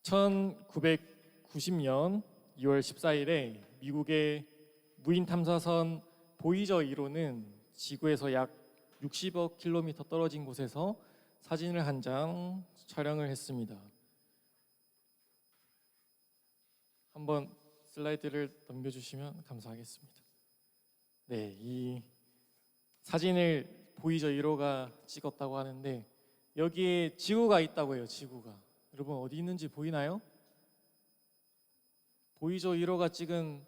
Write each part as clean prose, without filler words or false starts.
1990년 2월 14일에 미국의 무인 탐사선 보이저 1호는 지구에서 약 60억 킬로미터 떨어진 곳에서 사진을 한 장 촬영을 했습니다. 한번 슬라이드를 넘겨주시면 감사하겠습니다. 네, 이 사진을 보이저 1호가 찍었다고 하는데 여기에 지구가 있다고 해요. 지구가. 여러분 어디 있는지 보이나요? 보이저 1호가 찍은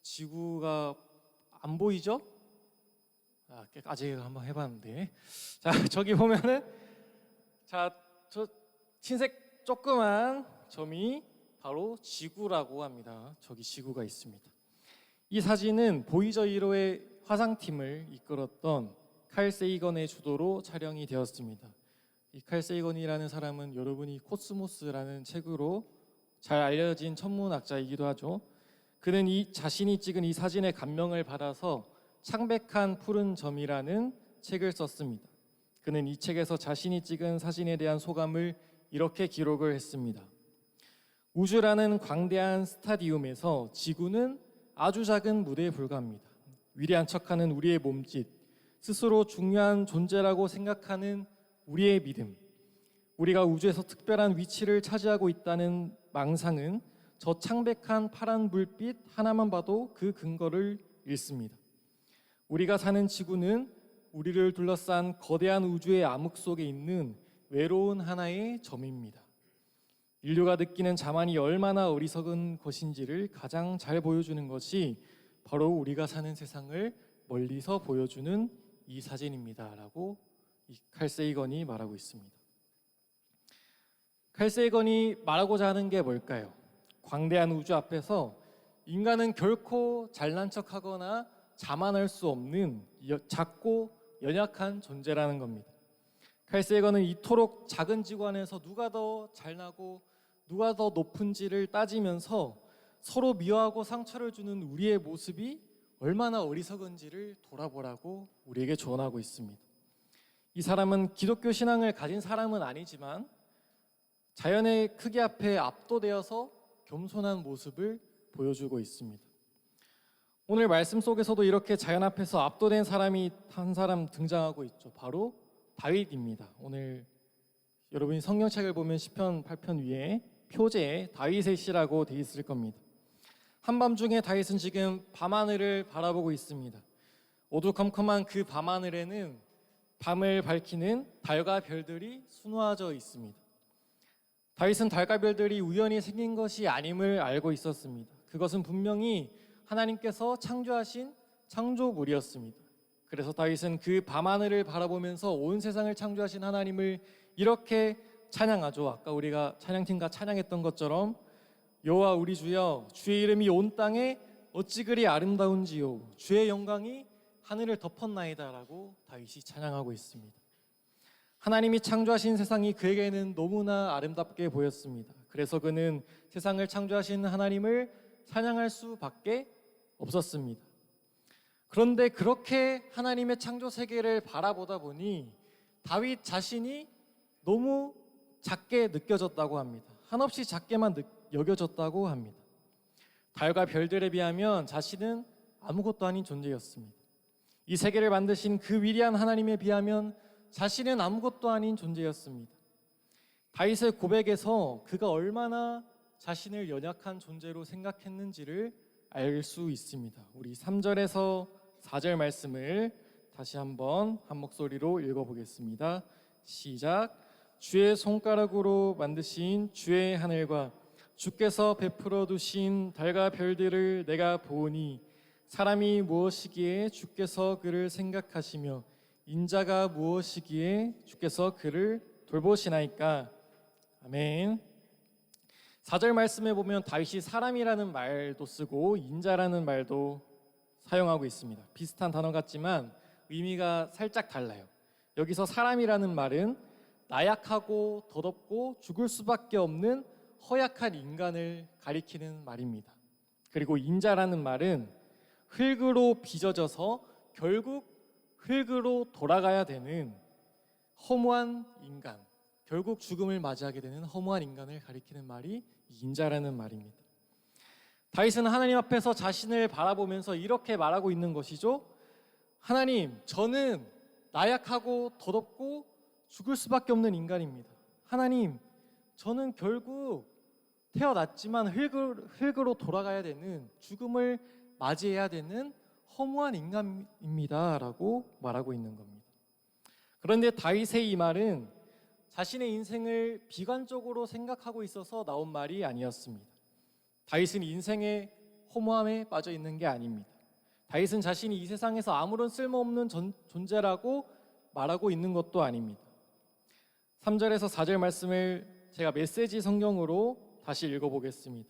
지구가 안 보이죠? 아직 한번 해봤는데 자 저기 보면은 저 흰색 조그만 점이 바로 지구라고 합니다. 저기 지구가 있습니다. 이 사진은 보이저 1호의 화상팀을 이끌었던 칼 세이건의 주도로 촬영이 되었습니다. 이 칼 세이건이라는 사람은 여러분이 코스모스라는 책으로 잘 알려진 천문학자이기도 하죠. 그는 자신이 찍은 이 사진에 감명을 받아서 창백한 푸른 점이라는 책을 썼습니다. 그는 이 책에서 자신이 찍은 사진에 대한 소감을 이렇게 기록을 했습니다. 우주라는 광대한 스타디움에서 지구는 아주 작은 무대에 불과합니다. 위대한 척하는 우리의 몸짓, 스스로 중요한 존재라고 생각하는 우리의 믿음, 우리가 우주에서 특별한 위치를 차지하고 있다는 망상은 저 창백한 파란 불빛 하나만 봐도 그 근거를 잃습니다. 우리가 사는 지구는 우리를 둘러싼 거대한 우주의 암흑 속에 있는 외로운 하나의 점입니다. 인류가 느끼는 자만이 얼마나 어리석은 것인지를 가장 잘 보여주는 것이 바로 우리가 사는 세상을 멀리서 보여주는 이 사진입니다. 라고 이 칼 세이건이 말하고 있습니다. 칼 세이건이 말하고자 하는 게 뭘까요? 광대한 우주 앞에서 인간은 결코 잘난 척하거나 자만할 수 없는 작고 연약한 존재라는 겁니다. 칼 세이건은 이토록 작은 지구 안에서 누가 더 잘나고 누가 더 높은지를 따지면서 서로 미워하고 상처를 주는 우리의 모습이 얼마나 어리석은지를 돌아보라고 우리에게 조언하고 있습니다. 이 사람은 기독교 신앙을 가진 사람은 아니지만 자연의 크기 앞에 압도되어서 겸손한 모습을 보여주고 있습니다. 오늘 말씀 속에서도 이렇게 자연 앞에서 압도된 사람이 한 사람 등장하고 있죠. 바로 다윗입니다. 오늘 여러분이 성경책을 보면 시편 8편 위에 표제에 다윗의 시라고 되어 있을 겁니다. 한밤중에 다윗은 지금 밤하늘을 바라보고 있습니다. 어두컴컴한 그 밤하늘에는 밤을 밝히는 달과 별들이 수놓아져 있습니다. 다윗은 달과 별들이 우연히 생긴 것이 아님을 알고 있었습니다. 그것은 분명히 하나님께서 창조하신 창조물이었습니다. 그래서 다윗은 그 밤하늘을 바라보면서 온 세상을 창조하신 하나님을 이렇게 찬양하죠. 아까 우리가 찬양팀과 찬양했던 것처럼 여호와 우리 주여, 주의 이름이 온 땅에 어찌 그리 아름다운지요, 주의 영광이 하늘을 덮었나이다 라고 다윗이 찬양하고 있습니다. 하나님이 창조하신 세상이 그에게는 너무나 아름답게 보였습니다. 그래서 그는 세상을 창조하신 하나님을 찬양할 수밖에 없었습니다. 그런데 그렇게 하나님의 창조 세계를 바라보다 보니 다윗 자신이 너무 작게 느껴졌다고 합니다. 한없이 작게만 여겨졌다고 합니다. 달과 별들에 비하면 자신은 아무것도 아닌 존재였습니다. 이 세계를 만드신 그 위대한 하나님에 비하면 자신은 아무것도 아닌 존재였습니다. 다윗의 고백에서 그가 얼마나 자신을 연약한 존재로 생각했는지를 알 수 있습니다. 우리 3절에서 4절 말씀을 다시 한번 한 목소리로 읽어보겠습니다. 시작. 주의 손가락으로 만드신 주의 하늘과 주께서 베풀어 두신 달과 별들을 내가 보니 사람이 무엇이기에 주께서 그를 생각하시며 인자가 무엇이기에 주께서 그를 돌보시나이까. 아멘. 4절 말씀에 보면 다윗이 사람이라는 말도 쓰고 인자라는 말도 사용하고 있습니다. 비슷한 단어 같지만 의미가 살짝 달라요. 여기서 사람이라는 말은 나약하고 더럽고 죽을 수밖에 없는 허약한 인간을 가리키는 말입니다. 그리고 인자라는 말은 흙으로 빚어져서 결국 흙으로 돌아가야 되는 허무한 인간, 결국 죽음을 맞이하게 되는 허무한 인간을 가리키는 말이 이 인자라는 말입니다. 다윗은 하나님 앞에서 자신을 바라보면서 이렇게 말하고 있는 것이죠. 하나님, 저는 나약하고 더럽고 죽을 수밖에 없는 인간입니다. 하나님, 저는 결국 태어났지만 흙으로 돌아가야 되는, 죽음을 맞이해야 되는 허무한 인간입니다 라고 말하고 있는 겁니다. 그런데 다윗의 이 말은 자신의 인생을 비관적으로 생각하고 있어서 나온 말이 아니었습니다. 다윗은 인생의 허무함에 빠져 있는 게 아닙니다. 다윗은 자신이 이 세상에서 아무런 쓸모없는 존재라고 말하고 있는 것도 아닙니다. 3절에서 4절 말씀을 제가 메시지 성경으로 다시 읽어보겠습니다.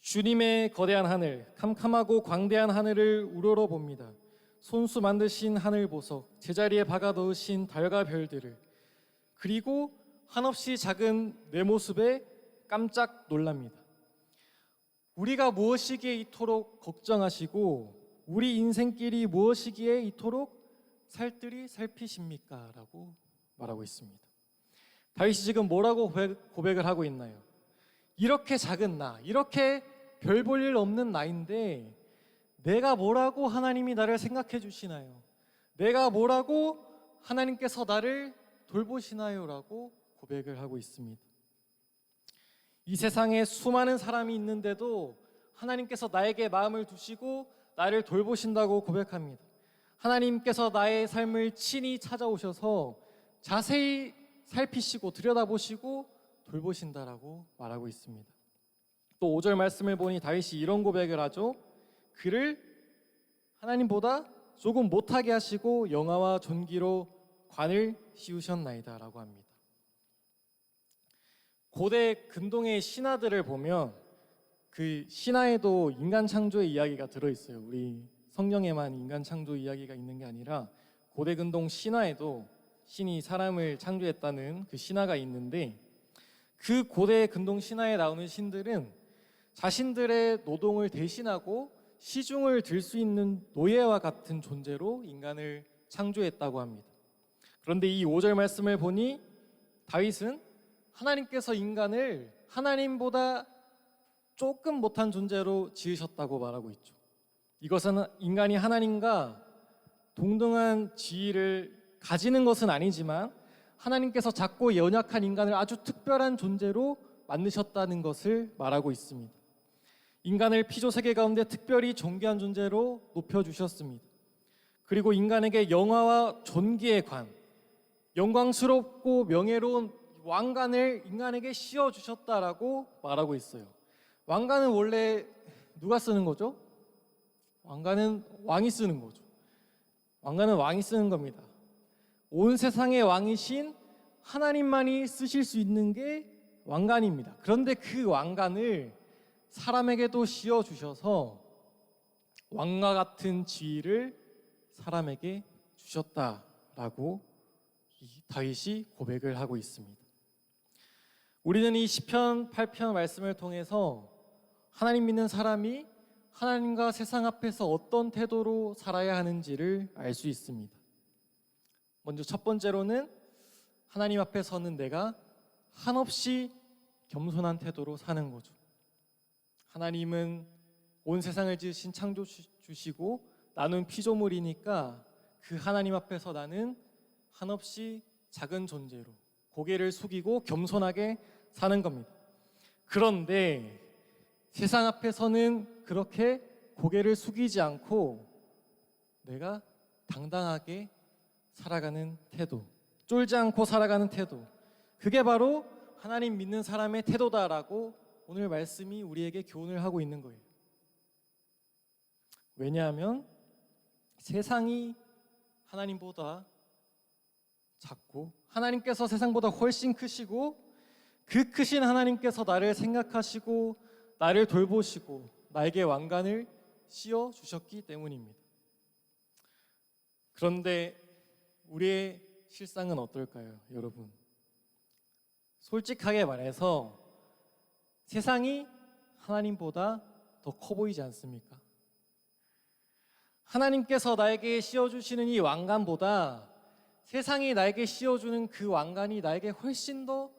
주님의 거대한 하늘, 캄캄하고 광대한 하늘을 우러러 봅니다. 손수 만드신 하늘 보석, 제자리에 박아 넣으신 달과 별들을, 그리고 한없이 작은 내 모습에 깜짝 놀랍니다. 우리가 무엇이기에 이토록 걱정하시고 우리 인생길이 무엇이기에 이토록 살뜰히 살피십니까? 라고 말하고 있습니다. 다윗이 지금 뭐라고 고백을 하고 있나요? 이렇게 작은 나, 이렇게 별 볼 일 없는 나인데 내가 뭐라고 하나님이 나를 생각해 주시나요? 내가 뭐라고 하나님께서 나를 돌보시나요? 라고 고백을 하고 있습니다. 이 세상에 수많은 사람이 있는데도 하나님께서 나에게 마음을 두시고 나를 돌보신다고 고백합니다. 하나님께서 나의 삶을 친히 찾아오셔서 자세히 살피시고 들여다보시고 돌보신다라고 말하고 있습니다. 또 5절 말씀을 보니 다윗이 이런 고백을 하죠. 그를 하나님보다 조금 못하게 하시고 영화와 존귀로 관을 씌우셨나이다 라고 합니다. 고대 근동의 신화들을 보면 그 신화에도 인간 창조의 이야기가 들어있어요. 우리 성경에만 인간 창조 이야기가 있는 게 아니라 고대 근동 신화에도 신이 사람을 창조했다는 그 신화가 있는데, 그 고대 근동 신화에 나오는 신들은 자신들의 노동을 대신하고 시중을 들 수 있는 노예와 같은 존재로 인간을 창조했다고 합니다. 그런데 이 5절 말씀을 보니 다윗은 하나님께서 인간을 하나님보다 조금 못한 존재로 지으셨다고 말하고 있죠. 이것은 인간이 하나님과 동등한 지위를 가지는 것은 아니지만 하나님께서 작고 연약한 인간을 아주 특별한 존재로 만드셨다는 것을 말하고 있습니다. 인간을 피조세계 가운데 특별히 존귀한 존재로 높여주셨습니다. 그리고 인간에게 영화와 존귀의 관, 영광스럽고 명예로운 왕관을 인간에게 씌워주셨다라고 말하고 있어요. 왕관은 원래 누가 쓰는 거죠? 왕관은 왕이 쓰는 거죠. 왕관은 왕이 쓰는 겁니다. 온 세상의 왕이신 하나님만이 쓰실 수 있는 게 왕관입니다. 그런데 그 왕관을 사람에게도 씌워주셔서 왕과 같은 지위를 사람에게 주셨다라고 다윗이 고백을 하고 있습니다. 우리는 이 시편 8편 말씀을 통해서 하나님 믿는 사람이 하나님과 세상 앞에서 어떤 태도로 살아야 하는지를 알 수 있습니다. 먼저 첫 번째로는 하나님 앞에 서는 내가 한없이 겸손한 태도로 사는 거죠. 하나님은 온 세상을 지으신 창조주시고 나는 피조물이니까 그 하나님 앞에서 나는 한없이 작은 존재로 고개를 숙이고 겸손하게 사는 겁니다. 그런데 세상 앞에서는 그렇게 고개를 숙이지 않고 내가 당당하게 살아가는 태도, 쫄지 않고 살아가는 태도, 그게 바로 하나님 믿는 사람의 태도다라고 오늘 말씀이 우리에게 교훈을 하고 있는 거예요. 왜냐하면 세상이 하나님보다 작고 하나님께서 세상보다 훨씬 크시고 그 크신 하나님께서 나를 생각하시고 나를 돌보시고 나에게 왕관을 씌워 주셨기 때문입니다. 그런데 우리의 실상은 어떨까요, 여러분? 솔직하게 말해서 세상이 하나님보다 더 커 보이지 않습니까? 하나님께서 나에게 씌워주시는 이 왕관보다 세상이 나에게 씌워주는 그 왕관이 나에게 훨씬 더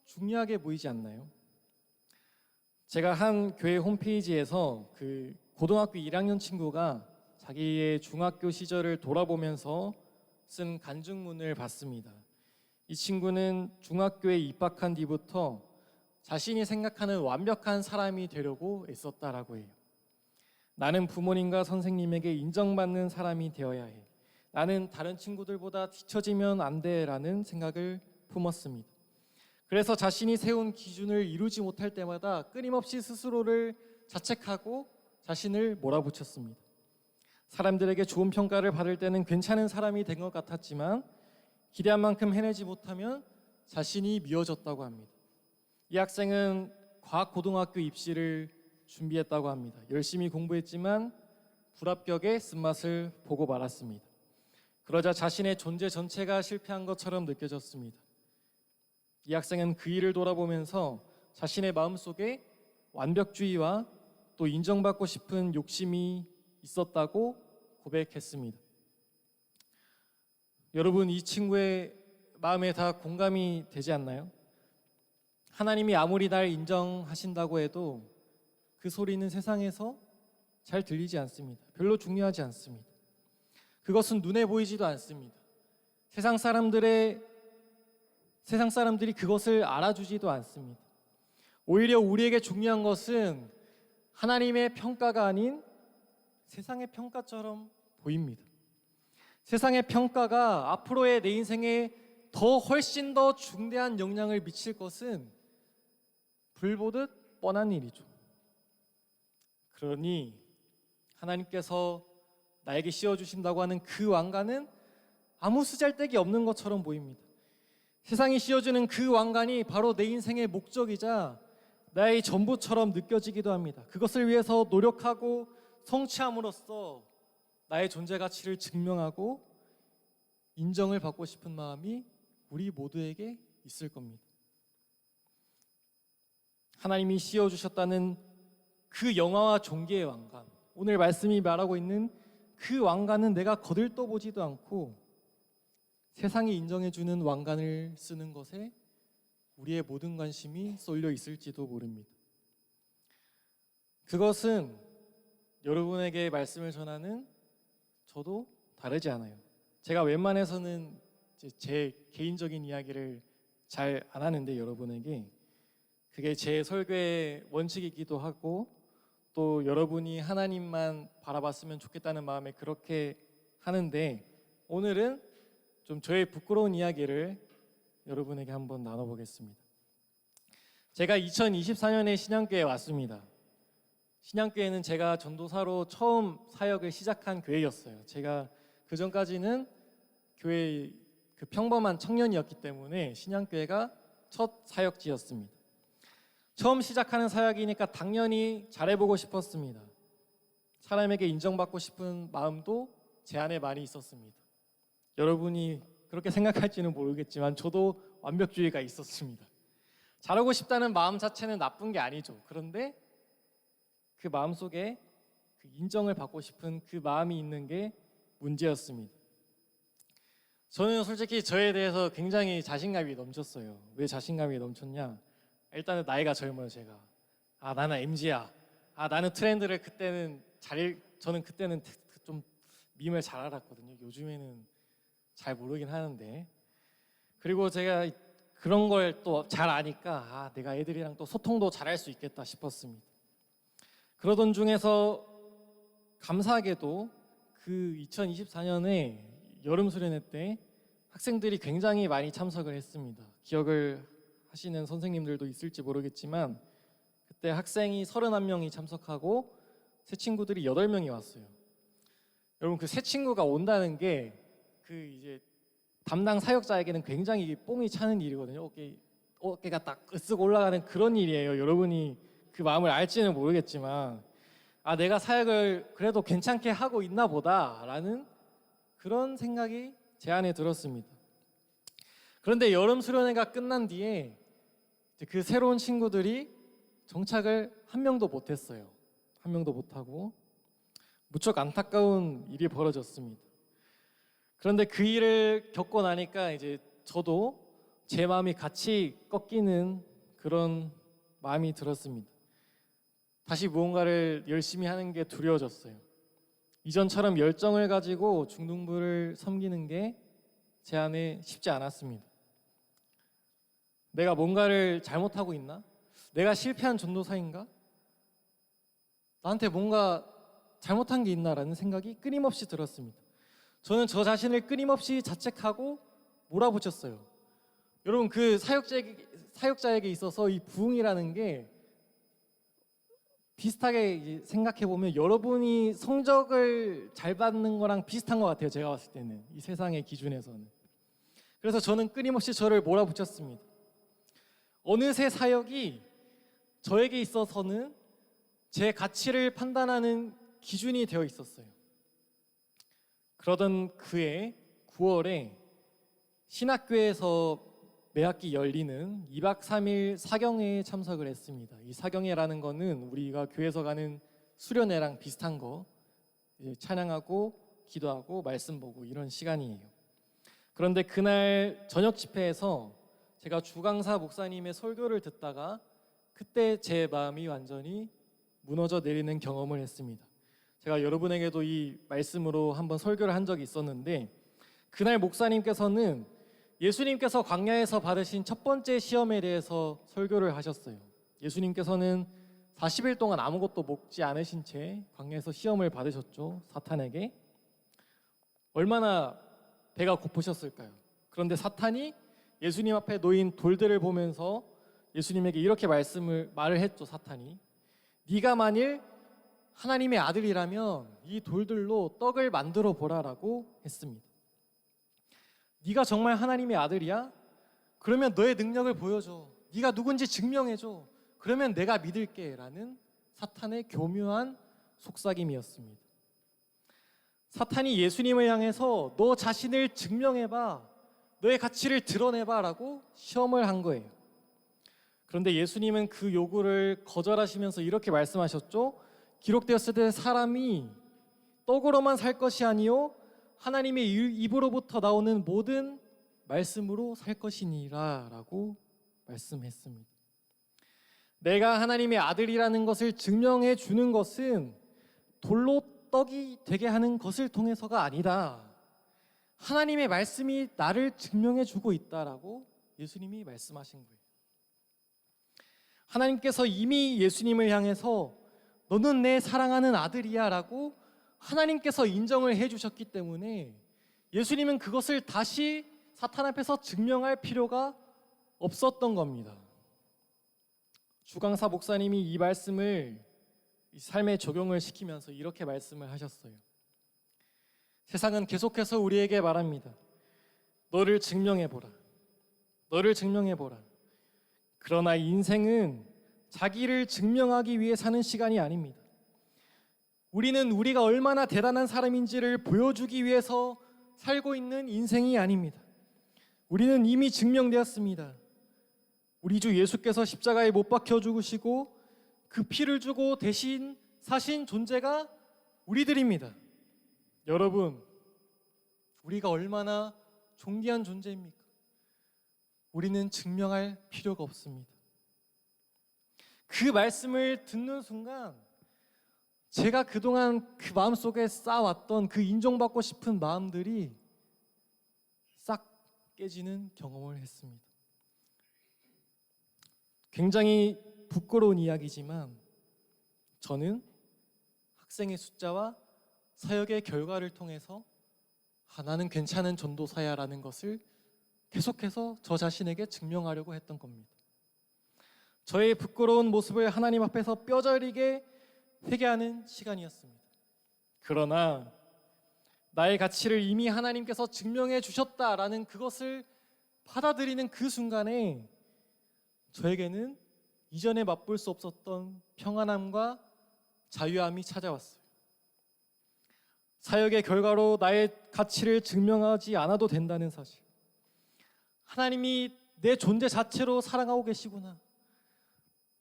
중요하게 보이지 않나요? 제가 한 교회 홈페이지에서 그 고등학교 1학년 친구가 자기의 중학교 시절을 돌아보면서 쓴 간증문을 봤습니다. 이 친구는 중학교에 입학한 뒤부터 자신이 생각하는 완벽한 사람이 되려고 애썼다라고 해요. 나는 부모님과 선생님에게 인정받는 사람이 되어야 해. 나는 다른 친구들보다 뒤처지면 안 돼라는 생각을 품었습니다. 그래서 자신이 세운 기준을 이루지 못할 때마다 끊임없이 스스로를 자책하고 자신을 몰아붙였습니다. 사람들에게 좋은 평가를 받을 때는 괜찮은 사람이 된 것 같았지만 기대한 만큼 해내지 못하면 자신이 미워졌다고 합니다. 이 학생은 과학고등학교 입시를 준비했다고 합니다. 열심히 공부했지만 불합격의 쓴맛을 보고 말았습니다. 그러자 자신의 존재 전체가 실패한 것처럼 느껴졌습니다. 이 학생은 그 일을 돌아보면서 자신의 마음속에 완벽주의와 또 인정받고 싶은 욕심이 있었다고 고백했습니다. 여러분, 이 친구의 마음에 다 공감이 되지 않나요? 하나님이 아무리 날 인정하신다고 해도 그 소리는 세상에서 잘 들리지 않습니다. 별로 중요하지 않습니다. 그것은 눈에 보이지도 않습니다. 세상 사람들이 그것을 알아주지도 않습니다. 오히려 우리에게 중요한 것은 하나님의 평가가 아닌 세상의 평가처럼 보입니다. 세상의 평가가 앞으로의 내 인생에 훨씬 더 중대한 영향을 미칠 것은 불보듯 뻔한 일이죠. 그러니 하나님께서 나에게 씌워주신다고 하는 그 왕관은 아무 쓰잘데기 없는 것처럼 보입니다. 세상이 씌워주는 그 왕관이 바로 내 인생의 목적이자 나의 전부처럼 느껴지기도 합니다. 그것을 위해서 노력하고 성취함으로써 나의 존재 가치를 증명하고 인정을 받고 싶은 마음이 우리 모두에게 있을 겁니다. 하나님이 씌워주셨다는 그 영화와 존귀의 왕관, 오늘 말씀이 말하고 있는 그 왕관은 내가 거들떠보지도 않고 세상이 인정해주는 왕관을 쓰는 것에 우리의 모든 관심이 쏠려 있을지도 모릅니다. 그것은 여러분에게 말씀을 전하는 저도 다르지 않아요. 제가 웬만해서는 제 개인적인 이야기를 잘 안 하는데 여러분에게 그게 제 설교의 원칙이기도 하고 또 여러분이 하나님만 바라봤으면 좋겠다는 마음에 그렇게 하는데 오늘은 좀 저의 부끄러운 이야기를 여러분에게 한번 나눠보겠습니다. 제가 2024년에 신양교회에 왔습니다. 신양교회는 제가 전도사로 처음 사역을 시작한 교회였어요. 제가 그 전까지는 교회 그 평범한 청년이었기 때문에 신양교회가 첫 사역지였습니다. 처음 시작하는 사역이니까 당연히 잘해보고 싶었습니다. 사람에게 인정받고 싶은 마음도 제 안에 많이 있었습니다. 여러분이 그렇게 생각할지는 모르겠지만 저도 완벽주의가 있었습니다. 잘하고 싶다는 마음 자체는 나쁜 게 아니죠. 그런데 그 마음속에 그 인정을 받고 싶은 그 마음이 있는 게 문제였습니다. 저는 솔직히 저에 대해서 굉장히 자신감이 넘쳤어요. 왜 자신감이 넘쳤냐? 일단은 나이가 젊어요. 제가 나는 MZ야. 나는 트렌드를 저는 그때는 좀 밈을 잘 알았거든요. 요즘에는 잘 모르긴 하는데 그리고 제가 그런 걸 또 잘 아니까 내가 애들이랑 또 소통도 잘할 수 있겠다 싶었습니다. 그러던 중에서 감사하게도 그 2024년에 여름 수련회 때 학생들이 굉장히 많이 참석을 했습니다. 기억을 하시는 선생님들도 있을지 모르겠지만 그때 학생이 31명이 참석하고 새 친구들이 8명이 왔어요. 여러분 그 새 친구가 온다는 게 그 이제 담당 사역자에게는 굉장히 뽕이 차는 일이거든요. 어깨가 딱 으쓱 올라가는 그런 일이에요. 여러분이 그 마음을 알지는 모르겠지만 내가 사역을 그래도 괜찮게 하고 있나 보다라는 그런 생각이 제 안에 들었습니다. 그런데 여름 수련회가 끝난 뒤에 그 새로운 친구들이 정착을 한 명도 못했어요. 한 명도 못하고 무척 안타까운 일이 벌어졌습니다. 그런데 그 일을 겪고 나니까 이제 저도 제 마음이 같이 꺾이는 그런 마음이 들었습니다. 다시 무언가를 열심히 하는 게 두려워졌어요. 이전처럼 열정을 가지고 중등부를 섬기는 게 제 안에 쉽지 않았습니다. 내가 뭔가를 잘못하고 있나? 내가 실패한 전도사인가? 나한테 뭔가 잘못한 게 있나라는 생각이 끊임없이 들었습니다. 저는 저 자신을 끊임없이 자책하고 몰아붙였어요. 여러분, 그 사역자에게 있어서 이 부흥이라는 게 비슷하게 생각해 보면 여러분이 성적을 잘 받는 거랑 비슷한 것 같아요. 제가 봤을 때는 이 세상의 기준에서는. 그래서 저는 끊임없이 저를 몰아붙였습니다. 어느새 사역이 저에게 있어서는 제 가치를 판단하는 기준이 되어 있었어요. 그러던 그해 9월에 신학교에서 매학기 열리는 2박 3일 사경회에 참석을 했습니다. 이 사경회라는 거는 우리가 교회에서 가는 수련회랑 비슷한 거, 찬양하고 기도하고 말씀 보고 이런 시간이에요. 그런데 그날 저녁 집회에서 제가 주강사 목사님의 설교를 듣다가 그때 제 마음이 완전히 무너져 내리는 경험을 했습니다. 제가 여러분에게도 이 말씀으로 한번 설교를 한 적이 있었는데, 그날 목사님께서는 예수님께서 광야에서 받으신 첫 번째 시험에 대해서 설교를 하셨어요. 예수님께서는 40일 동안 아무것도 먹지 않으신 채 광야에서 시험을 받으셨죠. 사탄에게. 얼마나 배가 고프셨을까요? 그런데 사탄이 예수님 앞에 놓인 돌들을 보면서 예수님에게 이렇게 말을 했죠. 사탄이, 네가 만일 하나님의 아들이라면 이 돌들로 떡을 만들어 보라라고 했습니다. 네가 정말 하나님의 아들이야? 그러면 너의 능력을 보여줘. 네가 누군지 증명해줘. 그러면 내가 믿을게 라는 사탄의 교묘한 속삭임이었습니다. 사탄이 예수님을 향해서 너 자신을 증명해봐, 너의 가치를 드러내봐 라고 시험을 한 거예요. 그런데 예수님은 그 요구를 거절하시면서 이렇게 말씀하셨죠. 기록되었을 때 사람이 떡으로만 살 것이 아니요 하나님의 입으로부터 나오는 모든 말씀으로 살 것이니라 라고 말씀했습니다. 내가 하나님의 아들이라는 것을 증명해 주는 것은 돌로 떡이 되게 하는 것을 통해서가 아니다. 하나님의 말씀이 나를 증명해 주고 있다라고 예수님이 말씀하신 거예요. 하나님께서 이미 예수님을 향해서 너는 내 사랑하는 아들이야 라고 하나님께서 인정을 해주셨기 때문에 예수님은 그것을 다시 사탄 앞에서 증명할 필요가 없었던 겁니다. 주강사 목사님이 이 말씀을 이 삶에 적용을 시키면서 이렇게 말씀을 하셨어요. 세상은 계속해서 우리에게 말합니다. 너를 증명해보라. 너를 증명해보라. 그러나 인생은 자기를 증명하기 위해 사는 시간이 아닙니다. 우리는 우리가 얼마나 대단한 사람인지를 보여주기 위해서 살고 있는 인생이 아닙니다. 우리는 이미 증명되었습니다. 우리 주 예수께서 십자가에 못 박혀 죽으시고 그 피를 주고 대신 사신 존재가 우리들입니다. 여러분, 우리가 얼마나 존귀한 존재입니까? 우리는 증명할 필요가 없습니다. 그 말씀을 듣는 순간 제가 그동안 그 마음속에 쌓아왔던 그 인정받고 싶은 마음들이 싹 깨지는 경험을 했습니다. 굉장히 부끄러운 이야기지만 저는 학생의 숫자와 사역의 결과를 통해서 나는 괜찮은 전도사야라는 것을 계속해서 저 자신에게 증명하려고 했던 겁니다. 저의 부끄러운 모습을 하나님 앞에서 뼈저리게 회개하는 시간이었습니다. 그러나 나의 가치를 이미 하나님께서 증명해 주셨다라는 그것을 받아들이는 그 순간에 저에게는 이전에 맛볼 수 없었던 평안함과 자유함이 찾아왔어요. 사역의 결과로 나의 가치를 증명하지 않아도 된다는 사실, 하나님이 내 존재 자체로 사랑하고 계시구나,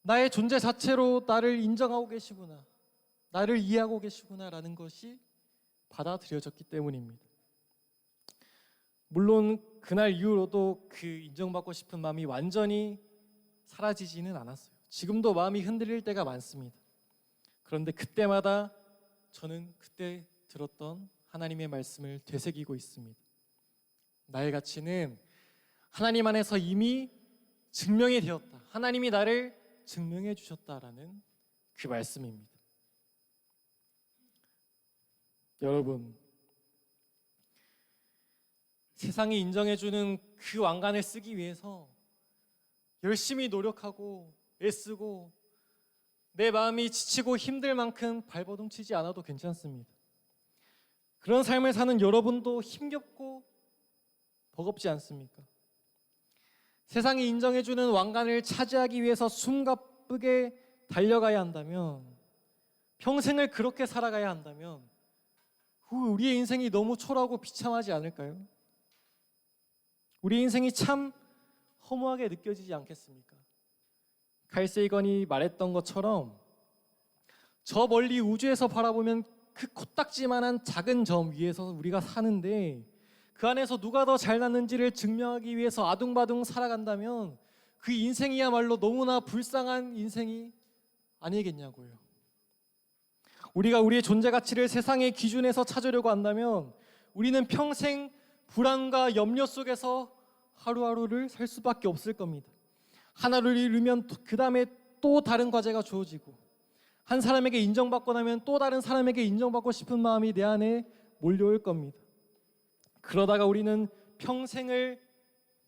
나의 존재 자체로 나를 인정하고 계시구나, 나를 이해하고 계시구나 라는 것이 받아들여졌기 때문입니다. 물론 그날 이후로도 그 인정받고 싶은 마음이 완전히 사라지지는 않았어요. 지금도 마음이 흔들릴 때가 많습니다. 그런데 그때마다 저는 그때 들었던 하나님의 말씀을 되새기고 있습니다. 나의 가치는 하나님 안에서 이미 증명이 되었다. 하나님이 나를 증명해 주셨다라는 그 말씀입니다. 여러분, 세상이 인정해주는 그 왕관을 쓰기 위해서 열심히 노력하고 애쓰고 내 마음이 지치고 힘들 만큼 발버둥 치지 않아도 괜찮습니다. 그런 삶을 사는 여러분도 힘겹고 버겁지 않습니까? 세상이 인정해주는 왕관을 차지하기 위해서 숨가쁘게 달려가야 한다면, 평생을 그렇게 살아가야 한다면 우리의 인생이 너무 초라하고 비참하지 않을까요? 우리 인생이 참 허무하게 느껴지지 않겠습니까? 칼 세이건이 말했던 것처럼 저 멀리 우주에서 바라보면 그 코딱지만한 작은 점 위에서 우리가 사는데, 그 안에서 누가 더 잘났는지를 증명하기 위해서 아둥바둥 살아간다면 그 인생이야말로 너무나 불쌍한 인생이 아니겠냐고요. 우리가 우리의 존재 가치를 세상의 기준에서 찾으려고 한다면 우리는 평생 불안과 염려 속에서 하루하루를 살 수밖에 없을 겁니다. 하나를 이루면 그 다음에 또 다른 과제가 주어지고, 한 사람에게 인정받고 나면 또 다른 사람에게 인정받고 싶은 마음이 내 안에 몰려올 겁니다. 그러다가 우리는 평생을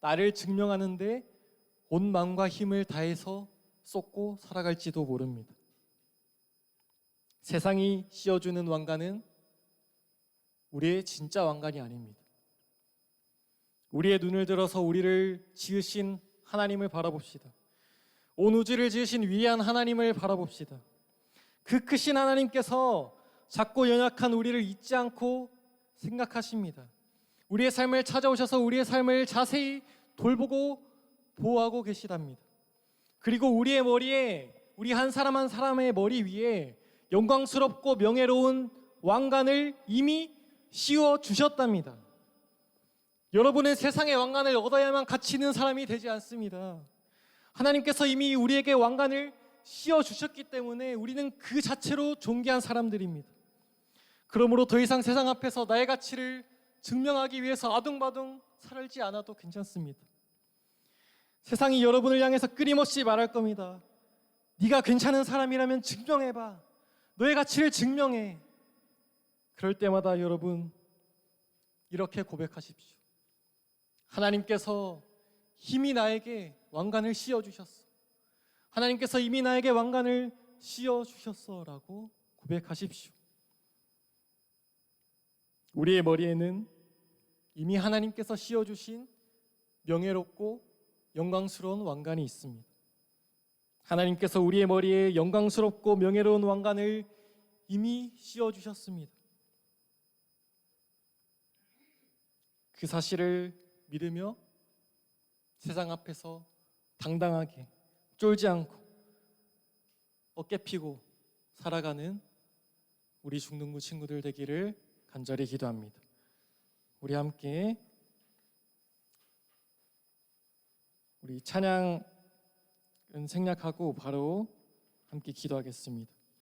나를 증명하는데 온 마음과 힘을 다해서 쏟고 살아갈지도 모릅니다. 세상이 씌워주는 왕관은 우리의 진짜 왕관이 아닙니다. 우리의 눈을 들어서 우리를 지으신 하나님을 바라봅시다. 온 우주를 지으신 위대한 하나님을 바라봅시다. 그 크신 하나님께서 작고 연약한 우리를 잊지 않고 생각하십니다. 우리의 삶을 찾아오셔서 우리의 삶을 자세히 돌보고 보호하고 계시답니다. 그리고 우리의 머리에, 우리 한 사람 한 사람의 머리 위에 영광스럽고 명예로운 왕관을 이미 씌워 주셨답니다. 여러분은 세상의 왕관을 얻어야만 가치 있는 사람이 되지 않습니다. 하나님께서 이미 우리에게 왕관을 씌워 주셨기 때문에 우리는 그 자체로 존귀한 사람들입니다. 그러므로 더 이상 세상 앞에서 나의 가치를 증명하기 위해서 아둥바둥 살지 않아도 괜찮습니다. 세상이 여러분을 향해서 끊임없이 말할 겁니다. 네가 괜찮은 사람이라면 증명해봐. 너의 가치를 증명해. 그럴 때마다 여러분 이렇게 고백하십시오. 하나님께서 이미 나에게 왕관을 씌워주셨어. 하나님께서 이미 나에게 왕관을 씌워주셨어 라고 고백하십시오. 우리의 머리에는 이미 하나님께서 씌워주신 명예롭고 영광스러운 왕관이 있습니다. 하나님께서 우리의 머리에 영광스럽고 명예로운 왕관을 이미 씌워주셨습니다. 그 사실을 믿으며 세상 앞에서 당당하게 쫄지 않고 어깨 피고 살아가는 우리 중등부 친구들 되기를 간절히 기도합니다. 우리 함께 우리 찬양은 생략하고 바로 함께 기도하겠습니다.